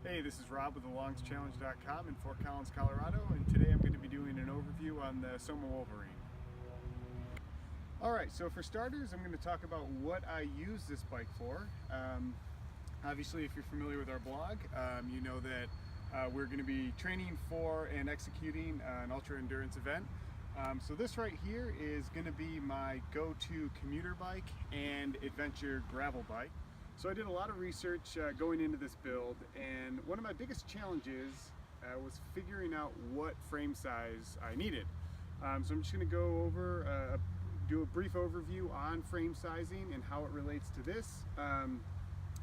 Hey, this is Rob with TheLongsChallenge.com in Fort Collins, Colorado, and today I'm going to be doing an overview on the SOMA Wolverine. Alright, so for starters, I'm going to talk about what I use this bike for. Obviously, if you're familiar with our blog, you know that we're going to be training for and executing an ultra endurance event. So this right here is going to be my go-to commuter bike and adventure gravel bike. So I did a lot of research going into this build, and one of my biggest challenges was figuring out what frame size I needed. So I'm just going to go over, do a brief overview on frame sizing and how it relates to this.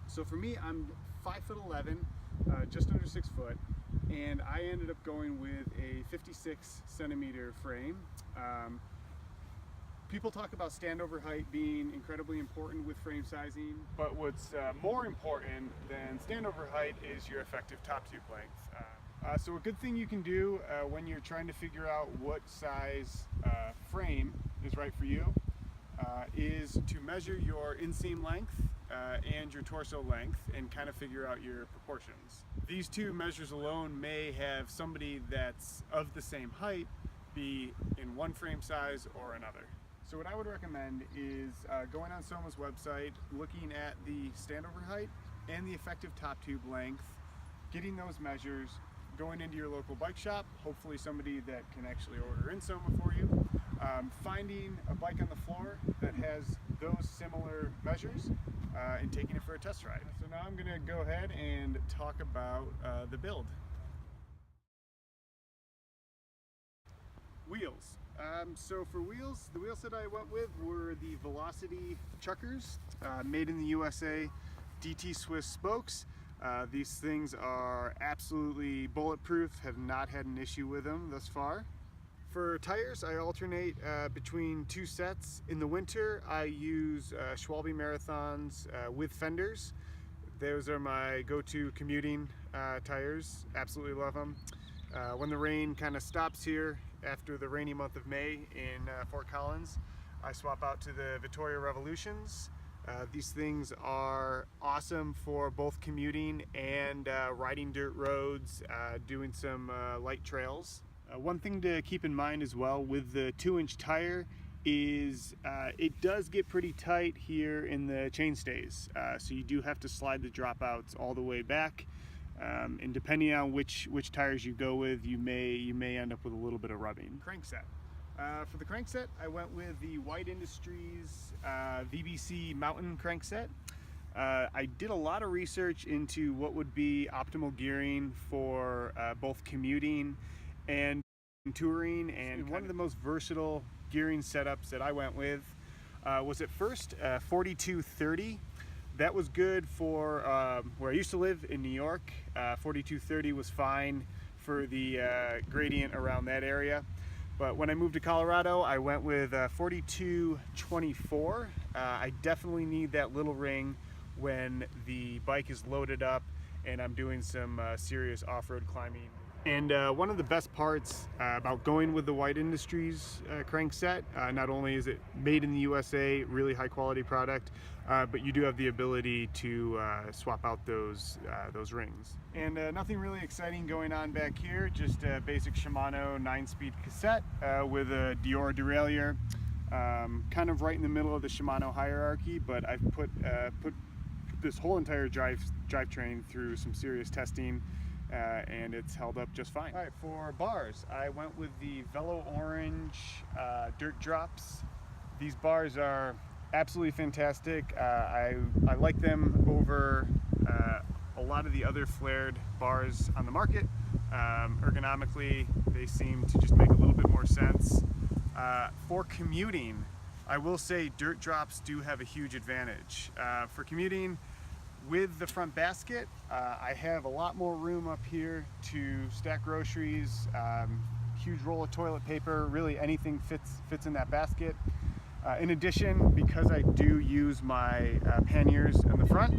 So for me, I'm 5'11", just under 6 foot, and I ended up going with a 56 centimeter frame. People talk about standover height being incredibly important with frame sizing, but what's more important than standover height is your effective top tube length. So a good thing you can do when you're trying to figure out what size frame is right for you is to measure your inseam length and your torso length and kind of figure out your proportions. These two measures alone may have somebody that's of the same height be in one frame size or another. So what I would recommend is going on SOMA's website, looking at the standover height and the effective top tube length, getting those measures, going into your local bike shop, hopefully somebody that can actually order in SOMA for you, finding a bike on the floor that has those similar measures, and taking it for a test ride. So now I'm going to go ahead and talk about the build. Wheels. So for wheels, the wheels that I went with were the Velocity Chuckers, made in the USA, DT Swiss spokes. These things are absolutely bulletproof, have not had an issue with them thus far. For tires, I alternate between two sets. In the winter, I use Schwalbe Marathons with fenders. Those are my go-to commuting tires, absolutely love them. When the rain kind of stops here, after the rainy month of May in Fort Collins, I swap out to the Vittoria Revolutions. These things are awesome for both commuting and riding dirt roads, doing some light trails. One thing to keep in mind as well with the 2-inch tire is it does get pretty tight here in the chainstays, so you do have to slide the dropouts all the way back. And depending on which tires you go with, you may end up with a little bit of rubbing. Crankset. For the crankset, I went with the White Industries VBC Mountain crankset. I did a lot of research into what would be optimal gearing for both commuting and touring, and one of the most versatile gearing setups that I went with was at first 4230. That was good for where I used to live in New York. 4230 was fine for the gradient around that area. But when I moved to Colorado, I went with 4224. I definitely need that little ring when the bike is loaded up and I'm doing some serious off-road climbing. And one of the best parts about going with the White Industries crankset, not only is it made in the USA, really high quality product, but you do have the ability to swap out those rings. And nothing really exciting going on back here, just a basic Shimano 9-speed cassette with a Dior derailleur, kind of right in the middle of the Shimano hierarchy, but I've put this whole entire drivetrain through some serious testing. And it's held up just fine. All right, for bars, I went with the Velo Orange Dirt Drops. These bars are absolutely fantastic. I like them over a lot of the other flared bars on the market. Ergonomically, they seem to just make a little bit more sense. For commuting, I will say Dirt Drops do have a huge advantage. For commuting, with the front basket, I have a lot more room up here to stack groceries, huge roll of toilet paper, really anything fits in that basket. In addition, because I do use my panniers in the front,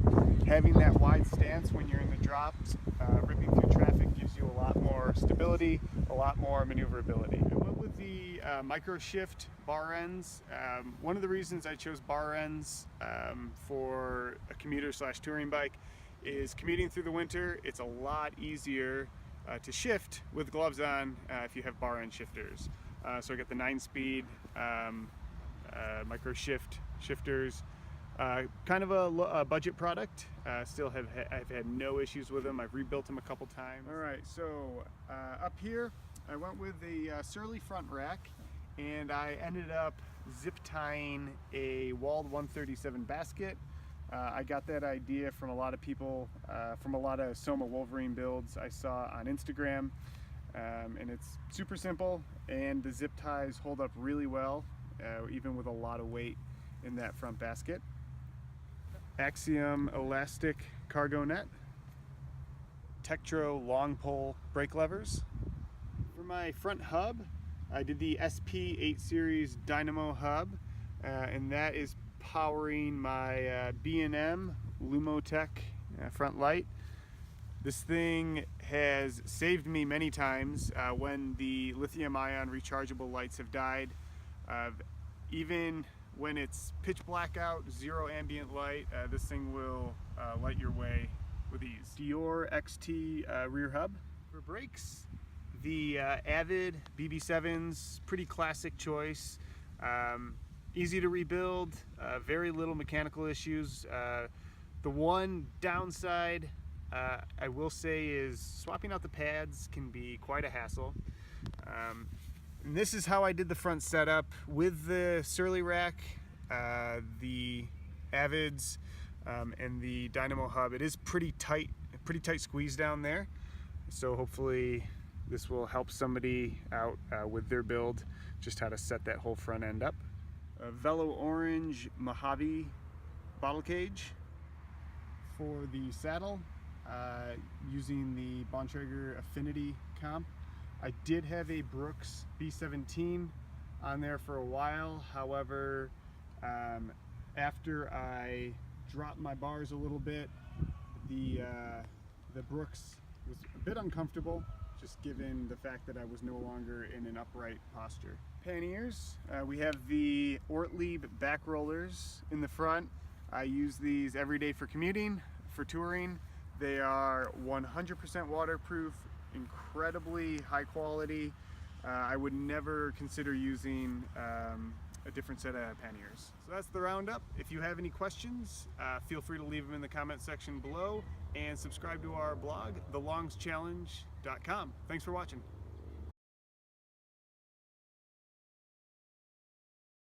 having that wide stance when you're in the drops, ripping through traffic gives you a lot more stability, a lot more maneuverability. I went with the micro shift bar ends. One of the reasons I chose bar ends for a commuter slash touring bike is commuting through the winter. It's a lot easier to shift with gloves on if you have bar end shifters. So I got the 9-speed micro shifters. Kind of a budget product. I've had no issues with them. I've rebuilt them a couple times. All right, so up here I went with a Surly front rack, and I ended up zip tying a walled 137 basket. I got that idea from a lot of people, from a lot of SOMA Wolverine builds I saw on Instagram, and it's super simple, and the zip ties hold up really well, even with a lot of weight in that front basket. Axiom elastic cargo net, Tektro long pole brake levers. For my front hub, I did the SP8 series dynamo hub, and that is powering my B&M Lumotech front light. This thing has saved me many times when the lithium-ion rechargeable lights have died. Even when it's pitch black out, zero ambient light, this thing will light your way with ease. Dior XT rear hub. For brakes, the Avid BB7's pretty classic choice. Easy to rebuild, very little mechanical issues. The one downside I will say is swapping out the pads can be quite a hassle. And this is how I did the front setup with the Surly rack, the Avids, and the Dynamo hub. It is pretty tight squeeze down there. So hopefully this will help somebody out with their build, just how to set that whole front end up. A Velo Orange Mojave bottle cage for the saddle, using the Bontrager Affinity comp. I did have a Brooks B17 on there for a while. However, after I dropped my bars a little bit, the Brooks was a bit uncomfortable, just given the fact that I was no longer in an upright posture. Panniers, we have the Ortlieb back rollers in the front. I use these every day for commuting, for touring. They are 100% waterproof, incredibly high quality. I would never consider using a different set of panniers. So that's the roundup. If you have any questions, feel free to leave them in the comment section below, and subscribe to our blog, thelongschallenge.com. Thanks for watching.